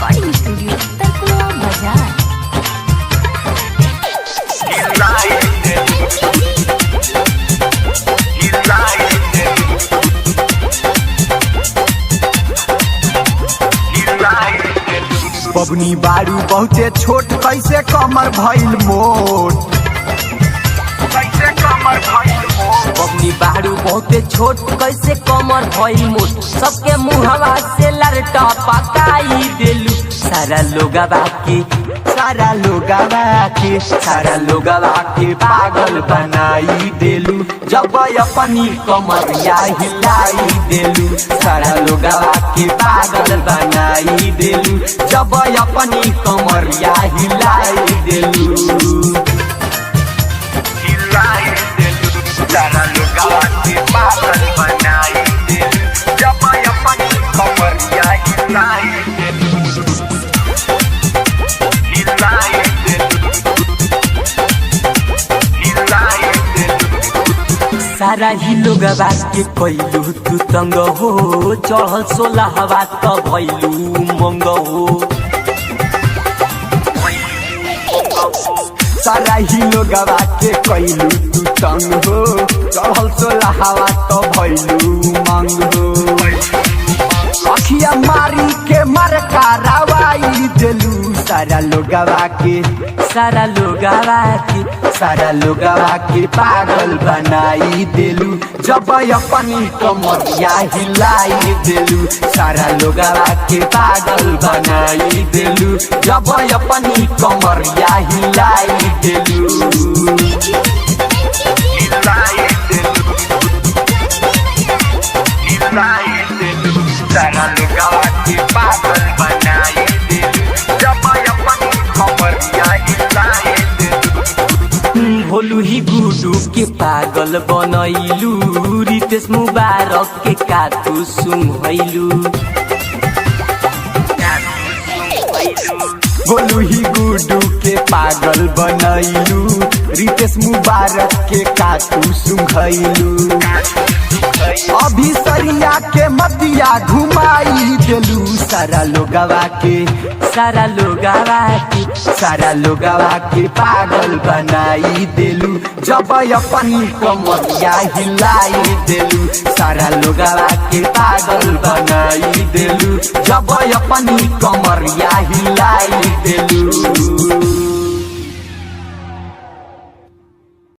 Recording studio तलकुआ बाजार। बबनी बारू बहुते छोट कैसे कमर भइल मोट बबनी बारू बहुते छोट कैसे कमर भइल मोट सबके मुहवा से लरटा पकाई देलू सारा लोगवा के पागल बनाई देलू जब अपनी कमरिया हिलाई देलू सारा लोगवा के पागल बनाई देलू जब अपनी कमरिया हिलाई देलू सारा लोगवा के पागल बनाई देलू जब अपनी कमरिया हिलाई देलू सारा ही लोग के कैलू तू तंग हो चढ़ल 16 हवा त भैलू मंग हो सारा ही लोग के कैलू तू तंग हो चढ़ल 16 हवा तो भैलू मंग हो अखिया मारी के मर कारवाई देलू सारा लोगवा के पागल बनाई देलू जब अपनी कमरिया हिलाई देलू सारा लोगवा के पागल बनाई देलू जब अपनी कमरिया हिलाई देलू सारा लोगवा के पागल बनाई देलू जब अपनी कमरिया हिलाई देलू भोलू ही गुडू के पागल बनैलू रितेश मुबारक के कातू सुमैलू भोलू ही गुडू के पागल बनैलू रितेश मुबारक के कातू सुंघैलू अभी सरिया के मतिया घुमाई देलू सारा लोगवा के पागल बनाई देलू जब अपनी कमरिया हिलाई देलू सारा लोगवा के पागल बनाई देलू जब अपनी कमरिया हिलाई देलू।